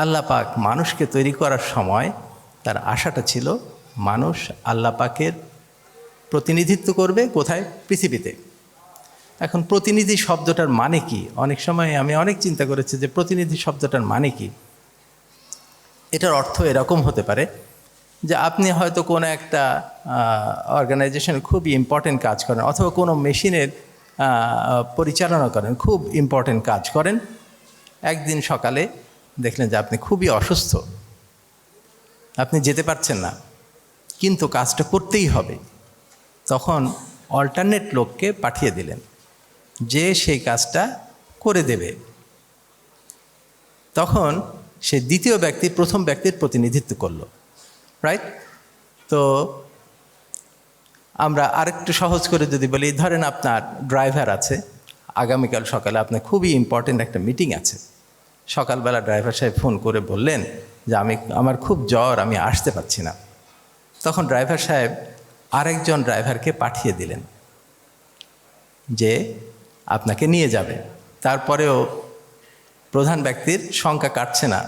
আল্লাহ পাক মানুষকে তৈরি করার সময় তার আশাটা ছিল মানুষ আল্লাহ পাকের প্রতিনিধিত্ব করবে কোথায়? পৃথিবীতে। এখন প্রতিনিধি শব্দটার মানে কি? অনেক সময় আমি অনেক চিন্তা করেছি যে প্রতিনিধি শব্দটার মানে কি। এটার অর্থ এরকম হতে পারে যে আপনি হয়তো কোনো একটা অর্গানাইজেশনে খুব ইম্পর্টেন্ট কাজ করেন, অথবা কোনো মেশিনের পরিচালনা করেন, খুব ইম্পর্টেন্ট কাজ করেন। একদিন সকালে দেখলেন যে আপনি খুবই অসুস্থ, আপনি যেতে পারছেন না, কিন্তু কাজটা করতেই হবে। তখন অল্টারনেট লোককে পাঠিয়ে দিলেন যে সেই কাজটা করে দেবে। তখন সে দ্বিতীয় ব্যক্তি প্রথম ব্যক্তির প্রতিনিধিত্ব করল, রাইট? তো আমরা আরেকটু সহজ করে যদি বলি, ধরেন আপনার ড্রাইভার আছে, আগামীকাল সকালে আপনার খুবই ইম্পর্টেন্ট একটা মিটিং আছে। সকালবেলা ড্রাইভার সাহেব ফোন করে বললেন যে আমার খুব জ্বর, আমি আসতে পারছি না। তখন ড্রাইভার সাহেব আরেকজন ড্রাইভারকে পাঠিয়ে দিলেন যে আপনাকে নিয়ে যাবে। তারপরেও প্রধান ব্যক্তির সংখ্যা কাটছে না,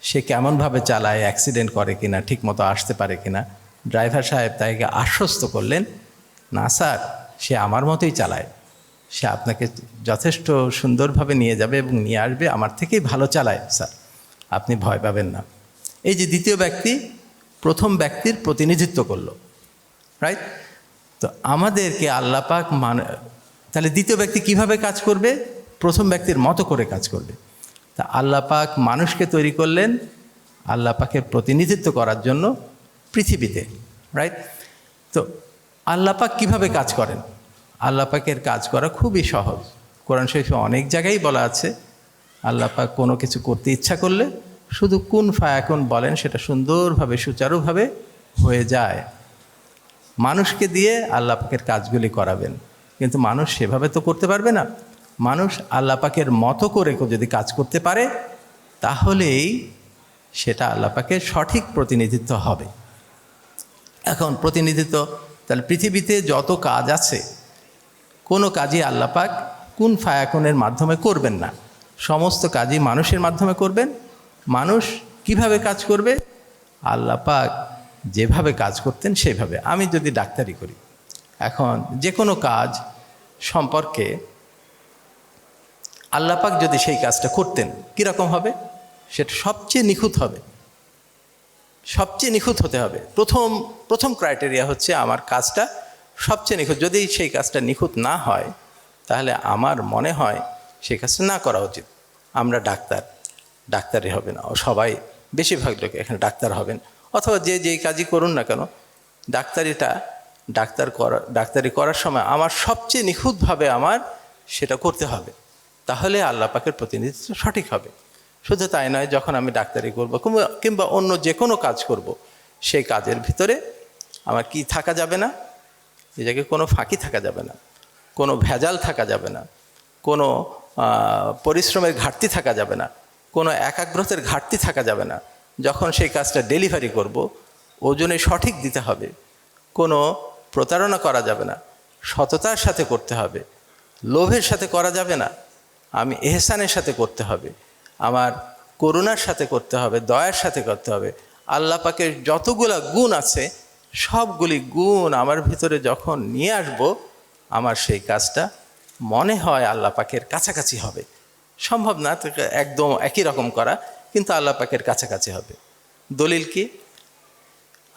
সে কেমনভাবে চালায়, অ্যাক্সিডেন্ট করে কিনা, ঠিকমতো আসতে পারে কিনা। ড্রাইভার সাহেব তাকে আশ্বস্ত করলেন, না স্যার, সে আমার মতোই চালায়, সে আপনাকে যথেষ্ট সুন্দরভাবে নিয়ে যাবে এবং নিয়ে আসবে, আমার থেকেই ভালো চালায় স্যার, আপনি ভয় পাবেন না। এই যে দ্বিতীয় ব্যক্তি প্রথম ব্যক্তির প্রতিনিধিত্ব করলো, রাইট? তো আমাদেরকে আল্লাহ পাক তাহলে দ্বিতীয় ব্যক্তি কিভাবে কাজ করবে? প্রথম ব্যক্তির মতো করে কাজ করবে। তা আল্লাহ পাক মানুষকে তৈরি করলেন আল্লাহ পাকের প্রতিনিধিত্ব করার জন্য পৃথিবীতে, রাইট? তো আল্লাহ পাক কীভাবে কাজ করেন? আল্লাহ পাকের কাজ করা খুবই সহজ। কোরআন শরীফে অনেক জায়গায় বলা আছে আল্লাহ পাক কোনো কিছু করতে ইচ্ছা করলে শুধু কুন ফায়াকুন বলেন, সেটা সুন্দরভাবে সুচারুভাবে হয়ে যায়। মানুষকে দিয়ে আল্লাহ পাকের কাজগুলি করাবেন, কিন্তু মানুষ সেভাবে তো করতে পারবে না। মানুষ আল্লাহ পাকের মতো করে যদি কাজ করতে পারে, তাহলেই সেটা আল্লাহ পাকের সঠিক প্রতিনিধিত্ব হবে। এখন প্রতিনিধিত্ব, তাহলে পৃথিবীতে যত কাজ আছে কোনো কাজই আল্লাহ পাক কুন ফায়াকুনের মাধ্যমে করবেন না, সমস্ত কাজই মানুষের মাধ্যমে করবেন। মানুষ কিভাবে কাজ করবে? আল্লাহ পাক যেভাবে কাজ করতেন সেভাবে। আমি যদি ডাক্তারি করি, এখন যে কোনো কাজ সম্পর্কে আল্লাহ পাক যদি সেই কাজটা করতেন, কীরকম হবে? সেটা সবচেয়ে নিখুঁত হবে, সবচেয়ে নিখুঁত হতে হবে। প্রথম ক্রাইটেরিয়া হচ্ছে আমার কাজটা সবচেয়ে নিখুঁত। যদি সেই কাজটা নিখুঁত না হয়, তাহলে আমার মনে হয় সেই কাজটা না করা উচিত। আমরা ডাক্তারি হবে না, সবাই বেশিরভাগ লোক এখানে ডাক্তার হবেন, অথবা যেই কাজই করুন না কেন, ডাক্তারি করার সময় আমার সবচেয়ে নিখুঁতভাবে আমার সেটা করতে হবে, তাহলে আল্লাহ পাকের প্রতিনিধিত্ব সঠিক হবে। শুধু তাই নয়, যখন আমি ডাক্তারি করব কিংবা অন্য যে কোনো কাজ করব, সেই কাজের ভিতরে আমার কি থাকা যাবে না? এই জায়গায় কোনো ফাঁকি থাকা যাবে না, কোনো ভেজাল থাকা যাবে না, কোনো পরিশ্রমের ঘাটতি থাকা যাবে না, কোনো একাগ্রতার ঘাটতি থাকা যাবে না। যখন সেই কাজটা ডেলিভারি করব, ওজনে সঠিক দিতে হবে, কোনো প্রতারণা করা যাবে না, সততার সাথে করতে হবে, লোভের সাথে করা যাবে না, আমি এহসানের সাথে করতে হবে, আমার করুণার সাথে করতে হবে, দয়ার সাথে করতে হবে। আল্লাহ পাকের যতগুলা গুণ আছে, সবগুলি গুণ আমার ভিতরে যখন নিয়ে আসব, আমার সেই কাজটা মনে হয় আল্লাহ পাকের কাছাকাছি হবে। সম্ভব না একদম একই রকম করা, কিন্তু আল্লাহ পাকের কাছাকাছি হবে। দলিল কি?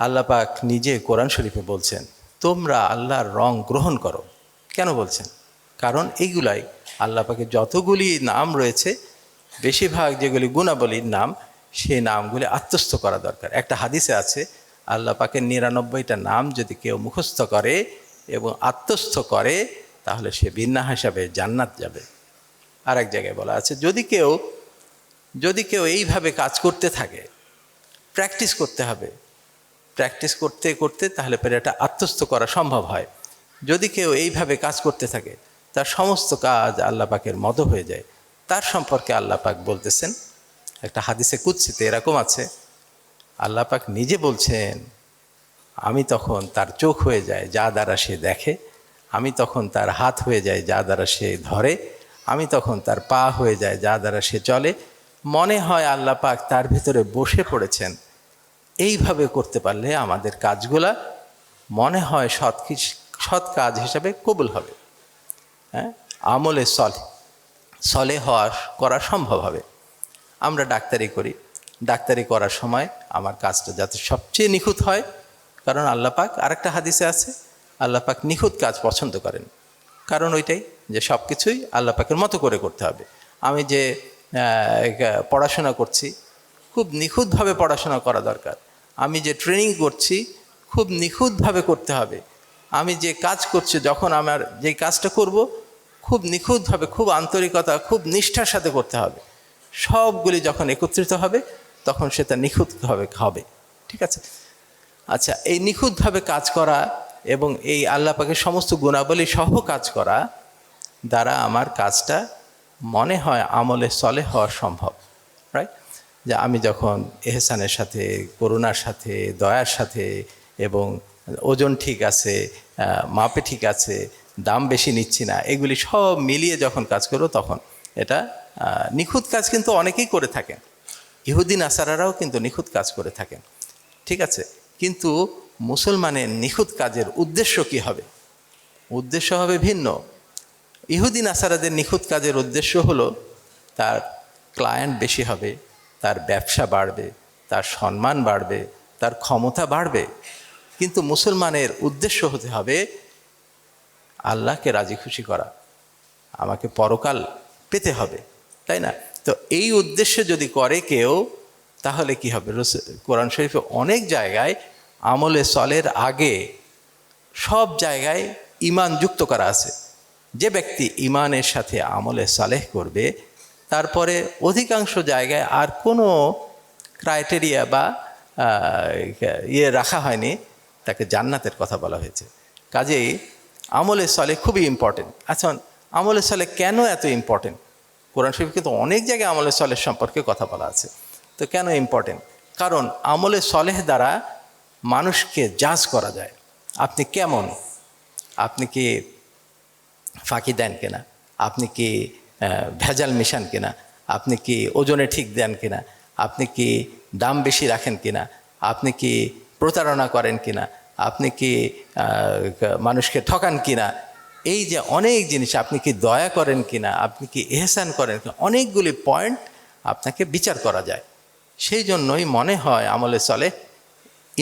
আল্লাহ পাক নিজে কোরআন শরীফে বলছেন, তোমরা আল্লাহর রং গ্রহণ করো। কেন বলছেন? কারণ এইগুলাই আল্লাহ পাকের যতগুলি নাম রয়েছে, বেশিরভাগ যেগুলি গুণাবলীর নাম, সেই নামগুলি আত্মস্থ করা দরকার। একটা হাদিসে আছে, আল্লাহ পাকের 99টা নাম যদি কেউ মুখস্থ করে এবং আত্মস্থ করে, তাহলে সে বিনা হিসাবে জান্নাত যাবে। আর এক জায়গায় বলা আছে, যদি কেউ এইভাবে কাজ করতে থাকে, প্র্যাকটিস করতে হবে, প্র্যাকটিস করতে করতে তাহলে পরে এটা আত্মস্থ করা সম্ভব হয়। যদি কেউ এইভাবে কাজ করতে থাকে, তার সমস্ত কাজ আল্লাহ পাকের মতো হয়ে যায়। তার সম্পর্কে আল্লাহ পাক বলতেছেন, একটা হাদিসে কুদসিতে এরকম আছে, আল্লাহ পাক নিজে বলছেন, আমি তখন তার চোখ হয়ে যায় যা দ্বারা সে দেখে, আমি তখন তার হাত হয়ে যায় যা দ্বারা সে ধরে, আমি তখন তার পা হয়ে যায় যা দ্বারা সে চলে, মনে হয় আল্লাহ পাক তার ভিতরে বসে পড়েছেন। এইভাবে করতে পারলে আমাদের কাজগুলা মনে হয় সৎ কাজ হিসাবে কবুল হবে। হ্যাঁ, আমলে সলে করা সম্ভব হবে। আমরা ডাক্তারি করি, ডাক্তারি করার সময় আমার কাজটা যাতে সবচেয়ে নিখুঁত হয়, কারণ আল্লাহ পাক আরেকটা হাদিসে আছে, আল্লাহ পাক নিখুঁত কাজ পছন্দ করেন। কারণ ওইটাই যে সব কিছুই আল্লাহ পাকের মতো করে করতে হবে। আমি যে পড়াশোনা করছি, খুব নিখুঁতভাবে পড়াশোনা করা দরকার। আমি যে ট্রেনিং করছি, খুব নিখুঁতভাবে করতে হবে। আমি যে কাজ করছি, যখন আমার যে কাজটা করব, খুব নিখুঁতভাবে, খুব আন্তরিকতা, খুব নিষ্ঠার সাথে করতে হবে। সবগুলি যখন একত্রিত হবে, তখন সেটা নিখুঁতভাবে হবে। ঠিক আছে? আচ্ছা, এই নিখুঁতভাবে কাজ করা এবং এই আল্লাহ পাকের সমস্ত গুণাবলী সহ কাজ করা দ্বারা আমার কাজটা মনে হয় আমলে সলেহ হওয়া সম্ভব। রাইট? যে আমি যখন এহসানের সাথে, করুণার সাথে, দয়ার সাথে, এবং ওজন ঠিক আছে, মাপে ঠিক আছে, দাম বেশি নিচ্ছি না, এগুলি সব মিলিয়ে যখন কাজ করব, তখন এটা নিখুঁত কাজ কিন্তু অনেকেই করে থাকেন। ইহুদি নাসারারাও কিন্তু নিখুঁত কাজ করে থাকেন। ঠিক আছে? কিন্তু মুসলমানের নিখুঁত কাজের উদ্দেশ্য কী হবে? উদ্দেশ্য হবে ভিন্ন। ইহুদি নাসারাদের নিখুঁত কাজের উদ্দেশ্য হলো তার ক্লায়েন্ট বেশি হবে, তার ব্যবসা বাড়বে, তার সম্মান বাড়বে, তার ক্ষমতা বাড়বে। কিন্তু মুসলমানের উদ্দেশ্য হতে হবে আল্লাহকে রাজি খুশি করা, আমাকে পরকাল পেতে হবে, তাই না? তো এই উদ্দেশ্যে যদি করে কেউ, তাহলে কি হবে? কোরআন শরীফে অনেক জায়গায় আমলে সলের আগে সব জায়গায় ঈমান যুক্ত করা আছে। যে ব্যক্তি ঈমানের সাথে আমলে সালেহ করবে, তারপরে অধিকাংশ জায়গায় আর কোনো ক্রাইটেরিয়া বা রাখা হয়নি, তাকে জান্নাতের কথা বলা হয়েছে। কাজেই আমলে সালেহ খুবই ইম্পর্টেন্ট। আচ্ছা, আমলে সালেহ কেন এত ইম্পর্টেন্ট? কোরআন শরীফ কিন্তু অনেক জায়গায় আমলে সালেহ সম্পর্কে কথা বলা আছে। তো কেন ইম্পর্টেন্ট? কারণ আমলে সালেহ দ্বারা মানুষকে জাজ করা যায়। আপনি কেমন? আপনি কি ফাঁকি দেন কিনা? আপনি কি ভেজাল মিশান কিনা? আপনি কি ওজনে ঠিক দেন কিনা? আপনি কি দাম বেশি রাখেন কিনা? আপনি কি প্রতারণা করেন কিনা? আপনি কি মানুষকে ঠকান কিনা? এই যে অনেক জিনিস, আপনি কি দয়া করেন কিনা? আপনি কি এহসান করেন কিনা? অনেকগুলি পয়েন্ট আপনাকে বিচার করা যায়। সেই জন্যই মনে হয় আমলে সলেহ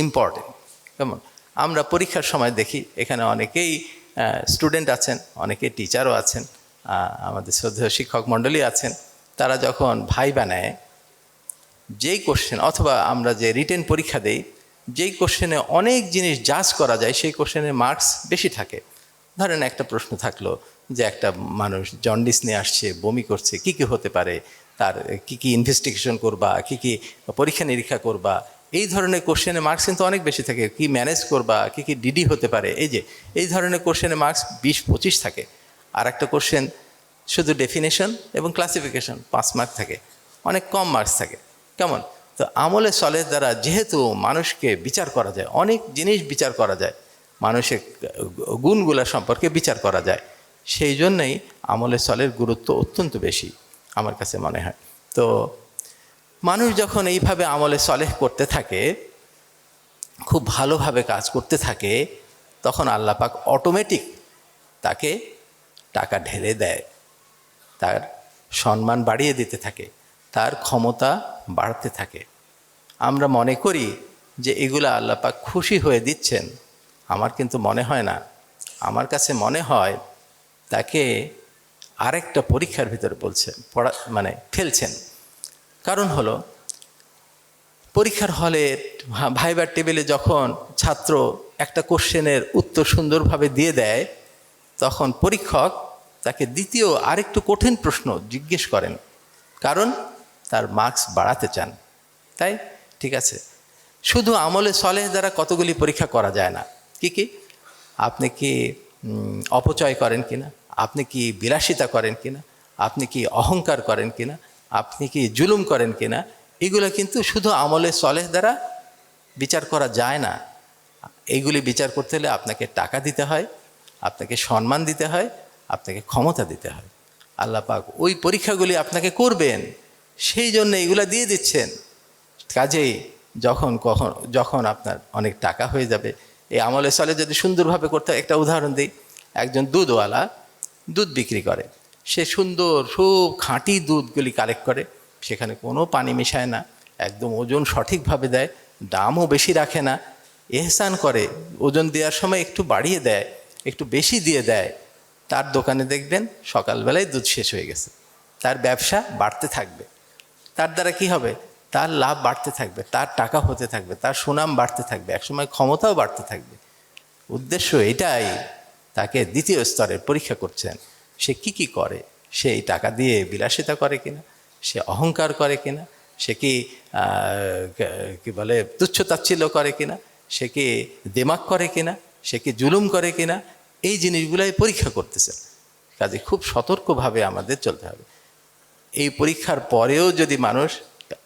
ইম্পর্টেন্ট। কেমন? আমরা পরীক্ষার সময় দেখি এখানে অনেকেই স্টুডেন্ট আছেন, অনেকেই টিচারও আছেন, আমাদের শ্রদ্ধেয় শিক্ষক মণ্ডলী আছেন। তারা যখন ভাইবা নেয়, যেই কোশ্চেন, অথবা আমরা যে রিটেন পরীক্ষা দেই, যেই কোশ্চেনে অনেক জিনিস জাজ করা যায়, সেই কোশ্চেনে মার্কস বেশি থাকে। ধরেন একটা প্রশ্ন থাকলো যে একটা মানুষ জন্ডিস নিয়ে আসছে, বমি করছে, কি কি হতে পারে, তার কি কি ইনভেস্টিগেশন করবা, কি কি পরীক্ষা নিরীক্ষা করবা, এই ধরনের কোশ্চেনে মার্কস কিন্তু অনেক বেশি থাকে। কি ম্যানেজ করবা, কি কি ডিডি হতে পারে, এই ধরনের কোশ্চেনে মার্কস 20-25 থাকে। আর একটা কোশ্চেন শুধু ডেফিনেশন এবং ক্লাসিফিকেশন 5 মার্ক থাকে, অনেক কম মার্কস থাকে। কেমন? তো আমলে সলেহ দ্বারা যেহেতু মানুষকে বিচার করা যায়, অনেক জিনিস বিচার করা যায়, মানুষের গুণগুলা সম্পর্কে বিচার করা যায়, সেই জন্যই আমলে সলের গুরুত্ব অত্যন্ত বেশি আমার কাছে মনে হয়। তো মানুষ যখন এইভাবে আমলে সলেহ করতে থাকে, খুব ভালোভাবে কাজ করতে থাকে, তখন আল্লাহ পাক অটোমেটিক তাকে টাকা ঢেলে দেয়, তার সম্মান বাড়িয়ে দিতে থাকে, তার ক্ষমতা বাড়তে থাকে। আমরা মনে করি যে এগুলো আল্লাহ পাক খুশি হয়ে দিচ্ছেন, আমার কিন্তু মনে হয় না। আমার কাছে মনে হয় তাকে আরেকটা পরীক্ষার ভিতরে ফেলছেন। কারণ হলো, পরীক্ষার হলে ভাইবার টেবিলে যখন ছাত্র একটা কোশ্চেনের উত্তর সুন্দরভাবে দিয়ে দেয়, তখন পরীক্ষক তাকে দ্বিতীয় আরেকটু কঠিন প্রশ্ন জিজ্ঞেস করেন, কারণ তার মার্কস বাড়াতে চান। তাই? ঠিক আছে, শুধু আমলে সলেহ দ্বারা কতগুলি পরীক্ষা করা যায় না। কি কি? আপনি কি অপচয় করেন কিনা? আপনি কি বিলাসিতা করেন কিনা? আপনি কি অহংকার করেন কিনা? আপনি কি জুলুম করেন কিনা? এগুলো কিন্তু শুধু আমলে সলেহ দ্বারা বিচার করা যায় না। এইগুলি বিচার করতে হলে আপনাকে টাকা দিতে হয়, আপনাকে সম্মান দিতে হয়, আপনাকে ক্ষমতা দিতে হয়। আল্লাহ পাক ওই পরীক্ষাগুলি আপনাকে করবেন, সেই জন্য এগুলা দিয়ে দিচ্ছেন। কাজেই যখন আপনার অনেক টাকা হয়ে যাবে, এই আমলে সালে যদি সুন্দরভাবে করতে হয়। একটা উদাহরণ দিই, একজন দুধওয়ালা দুধ বিক্রি করে, সে সুন্দর খুব খাঁটি দুধগুলি কালেক্ট করে, সেখানে কোনো পানি মেশায় না, একদম ওজন সঠিকভাবে দেয়, দামও বেশি রাখে না, এহসান করে, ওজন দেওয়ার সময় একটু বাড়িয়ে দেয়, একটু বেশি দিয়ে দেয়। তার দোকানে দেখবেন সকালবেলায় দুধ শেষ হয়ে গেছে, তার ব্যবসা বাড়তে থাকবে। তার দ্বারা কি হবে? তার লাভ বাড়তে থাকবে, তার টাকা হতে থাকবে, তার সুনাম বাড়তে থাকবে, একসময় ক্ষমতাও বাড়তে থাকবে। উদ্দেশ্য এটাই, তাকে দ্বিতীয় স্তরের পরীক্ষা করছেন, সে কি করে, সে এই টাকা দিয়ে বিলাসিতা করে কিনা, সে অহংকার করে কিনা, সে কি বলে তুচ্ছতাচ্ছিল্য করে কিনা, সে কি দেমাক করে কিনা, সে কি জুলুম করে কিনা, এই জিনিসগুলাই পরীক্ষা করতেছেন। কাজে খুব সতর্কভাবে আমাদের চলতে হবে। এই পরীক্ষার পরেও যদি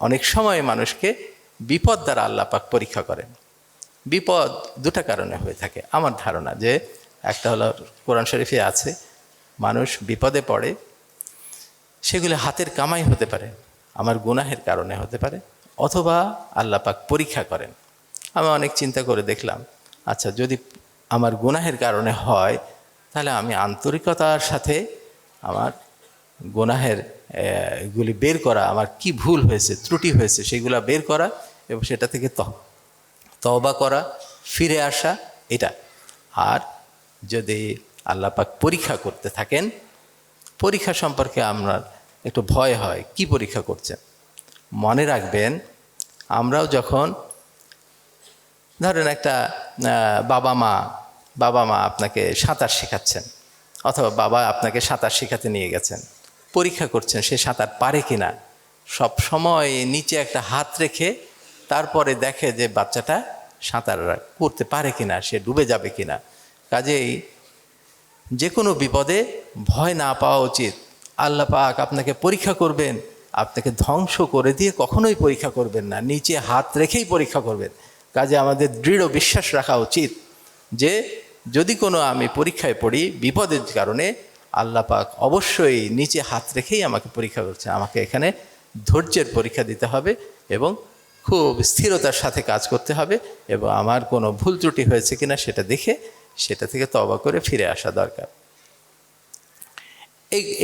অনেক সময় মানুষকে বিপদ দ্বারা আল্লাহ পাক পরীক্ষা করেন। বিপদ দুটা কারণে হয়ে থাকে আমার ধারণা, যে একটা হলো কোরআন শরীফে আছে, মানুষ বিপদে পড়ে, সেগুলো হাতের কামাই হতে পারে, আমার গুনাহের কারণে হতে পারে, অথবা আল্লাহ পাক পরীক্ষা করেন। আমি অনেক চিন্তা করে দেখলাম, আচ্ছা যদি আমার গুনাহের কারণে হয়, তাহলে আমি আন্তরিকতার সাথে আমার গুনাহের গুলি বের করা, আমার কি ভুল হয়েছে, ত্রুটি হয়েছে, সেগুলো বের করা এবং সেটা থেকে তওবা করা, ফিরে আসা, এটা। আর যদি আল্লাহ পাক পরীক্ষা করতে থাকেন, পরীক্ষা সম্পর্কে আমরা একটু ভয় হয়, কি পরীক্ষা করছেন। মনে রাখবেন, আমরাও যখন ধরেন একটা বাবা মা আপনাকে সাঁতার শেখাচ্ছেন, অথবা বাবা আপনাকে সাঁতার শেখাতে নিয়ে গেছেন, পরীক্ষা করছেন সে সাঁতার পারে কিনা। সব সময় নিচে একটা হাত রেখে তারপরে দেখে যে বাচ্চাটা সাঁতার করতে পারে কিনা, সে ডুবে যাবে কিনা। কাজেই যে কোনো বিপদে ভয় না পাওয়া উচিত। আল্লাহ পাক আপনাকে পরীক্ষা করবেন, আপনাকে ধ্বংস করে দিয়ে কখনোই পরীক্ষা করবেন না, নিচে হাত রেখেই পরীক্ষা করবেন। কাজে আমাদের দৃঢ় বিশ্বাস রাখা উচিত যে যদি কোনো আমি পরীক্ষায় পড়ি বিপদের কারণে, আল্লাহ পাক অবশ্যই নিচে হাত রেখেই আমাকে পরীক্ষা করছে। আমাকে এখানে ধৈর্যের পরীক্ষা দিতে হবে এবং খুব স্থিরতার সাথে কাজ করতে হবে, এবং আমার কোনো ভুল ত্রুটি হয়েছে কিনা সেটা দেখে সেটা থেকে তওবা করে ফিরে আসা দরকার।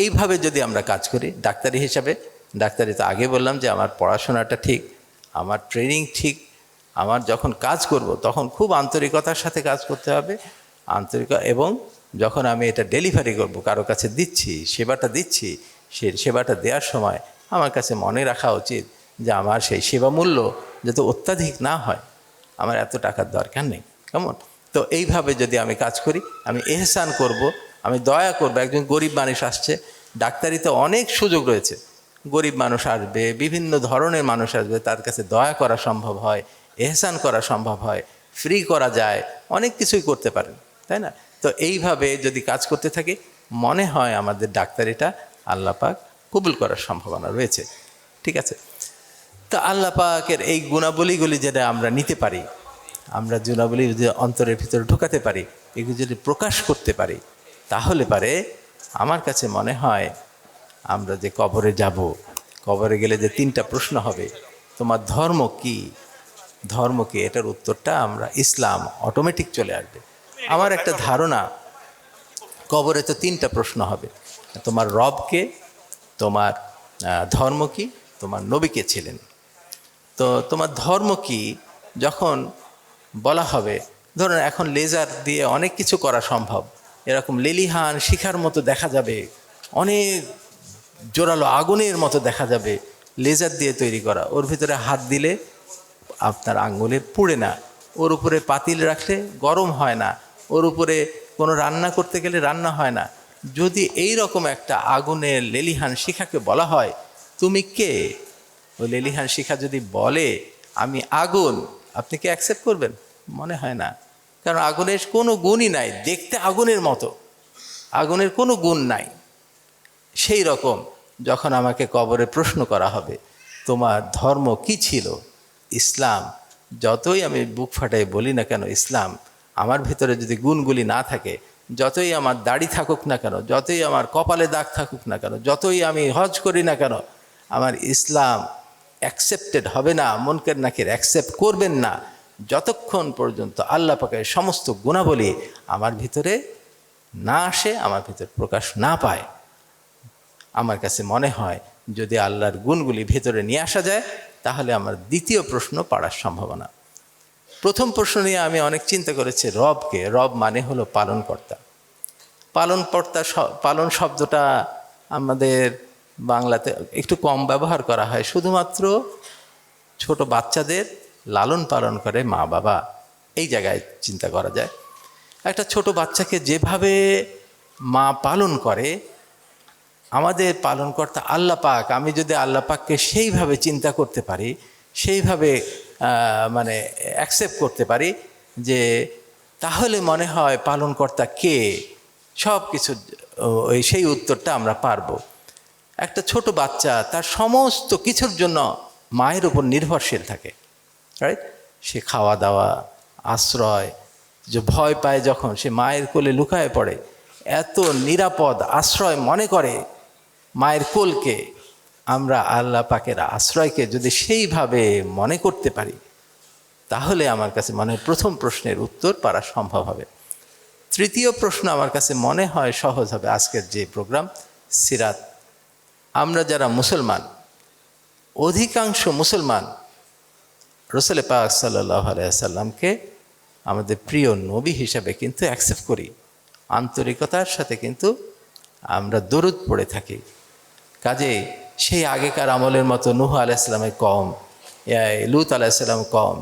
এইভাবে যদি আমরা কাজ করি ডাক্তারি হিসাবে, ডাক্তারি তো আগে বললাম যে আমার পড়াশোনাটা ঠিক, আমার ট্রেনিং ঠিক, আমার যখন কাজ করব তখন খুব আন্তরিকতার সাথে কাজ করতে হবে, এবং যখন আমি এটা ডেলিভারি করব, কারো কাছে দিচ্ছি, সেবাটা দিচ্ছি, সেবাটা দেওয়ার সময় আমার কাছে মনে রাখা উচিত যে আমার সেই সেবা মূল্য যাতে অত্যাধিক না হয়, আমার এত টাকার দরকার নেই, কেমন। তো এইভাবে যদি আমি কাজ করি, আমি এহসান করব, আমি দয়া করব। একজন গরিব মানুষ আসছে, ডাক্তারিতে অনেক সুযোগ রয়েছে, গরিব মানুষ আসবে, বিভিন্ন ধরনের মানুষ আসবে, তার কাছে দয়া করা সম্ভব হয়, এহসান করা সম্ভব হয়, ফ্রি করা যায়, অনেক কিছুই করতে পারেন, তাই না? তো এইভাবে যদি কাজ করতে থাকি, মনে হয় আমাদের ডাক্তারিটা আল্লাহ পাক কবুল করার সম্ভাবনা রয়েছে। ঠিক আছে, তা আল্লাহ পাকের এই গুণাবলীগুলি যেটা আমরা নিতে পারি, আমরা গুণাবলী যদি অন্তরের ভিতরে ঢোকাতে পারি, এগুলো যদি প্রকাশ করতে পারি, তাহলে পারে আমার কাছে মনে হয় আমরা যে কবরে যাব, কবরে গেলে যে 3টা প্রশ্ন হবে, তোমার ধর্ম কি, ধর্ম কি, এটার উত্তরটা আমরা ইসলাম অটোমেটিক চলে আসবে। আমার একটা ধারণা, কবরে তো 3টা প্রশ্ন হবে, তোমার রব কে, তোমার ধর্ম কি, তোমার নবী কে ছিলেন। তো তোমার ধর্ম কি যখন বলা হবে, ধরুন এখন লেজার দিয়ে অনেক কিছু করা সম্ভব, এরকম লেলিহান শিখার মতো দেখা যাবে, অনেক জোরালো আগুনের মতো দেখা যাবে, লেজার দিয়ে তৈরি করা, ওর ভিতরে হাত দিলে আপনার আঙ্গুলে পুড়ে না, ওর উপরে পাতিল রাখলে গরম হয় না, ওর উপরে কোনো রান্না করতে গেলে রান্না হয় না। যদি এই রকম একটা আগুনের লেলিহান শিখাকে বলা হয় তুমি কে, ওই লেলিহান শিখা যদি বলে আমি আগুন, আপনি কি অ্যাকসেপ্ট করবেন? মনে হয় না, কারণ আগুনের কোনো গুণই নাই, দেখতে আগুনের মতো, আগুনের কোনো গুণ নাই। সেই রকম যখন আমাকে কবরে প্রশ্ন করা হবে তোমার ধর্ম কি ছিল, ইসলাম, যতই আমি বুক ফাটাই বলি না কেন ইসলাম, আমার ভিতরে যদি গুণগুলি না থাকে, যতই আমার দাড়ি থাকুক না কেন, যতই আমার কপালে দাগ থাকুক না কেন, যতই আমি হজ করি না কেন, আমার ইসলাম অ্যাকসেপ্টেড হবে না, মুনকার নাকির অ্যাকসেপ্ট করবেন না যতক্ষণ পর্যন্ত আল্লাহ পাকের সমস্ত গুণাবলী আমার ভিতরে না আসে, আমার ভিতরে প্রকাশ না পায়। আমার কাছে মনে হয় যদি আল্লাহর গুণগুলি ভেতরে নিয়ে আসা যায় তাহলে আমার দ্বিতীয় প্রশ্ন পাড়ার সম্ভাবনা। প্রথম প্রশ্ন নিয়ে আমি অনেক চিন্তা করেছি রবকে। রব মানে হলো পালনকর্তা। পালন শব্দটা আমাদের বাংলাতে একটু কম ব্যবহার করা হয়, শুধুমাত্র ছোট বাচ্চাদের লালন পালন করে মা বাবা, এই জায়গায় চিন্তা করা যায়। একটা ছোট বাচ্চাকে যেভাবে মা পালন করে, আমাদের পালনকর্তা আল্লাহ পাক, আমি যদি আল্লাহ পাককে সেইভাবে চিন্তা করতে পারি, সেইভাবে মানে অ্যাকসেপ্ট করতে পারি, যে তাহলে মনে হয় পালনকর্তা কে, সব কিছু ওই সেই উত্তরটা আমরা পারবো। একটা ছোট বাচ্চা তার সমস্ত কিছুর জন্য মায়ের উপর নির্ভরশীল থাকে, রাইট? সে খাওয়া দাওয়া, আশ্রয়, যে ভয় পায় যখন সে মায়ের কোলে লুকায় পড়ে, এত নিরাপদ আশ্রয় মনে করে মায়ের কোলকে। আমরা আল্লাহ পাকের আশ্রয়কে যদি সেইভাবে মনে করতে পারি তাহলে আমার কাছে মনে হয় প্রথম প্রশ্নের উত্তর পারা সম্ভব হবে। তৃতীয় প্রশ্ন আমার কাছে মনে হয় সহজ হবে। আজকের যে প্রোগ্রাম সিরাত, আমরা যারা মুসলমান, অধিকাংশ মুসলমান রাসূল পাক সাল্লাল্লাহু আলাইহি সাল্লামকে আমাদের প্রিয় নবী হিসাবে কিন্তু অ্যাকসেপ্ট করি, আন্তরিকতার সাথে কিন্তু আমরা দরুদ পড়ে থাকি। কাজেই সেই আগেকার আমলের মতো নূহ আলাইহিস সালামের কওম, লূত আলাইহিস সালাম কওম,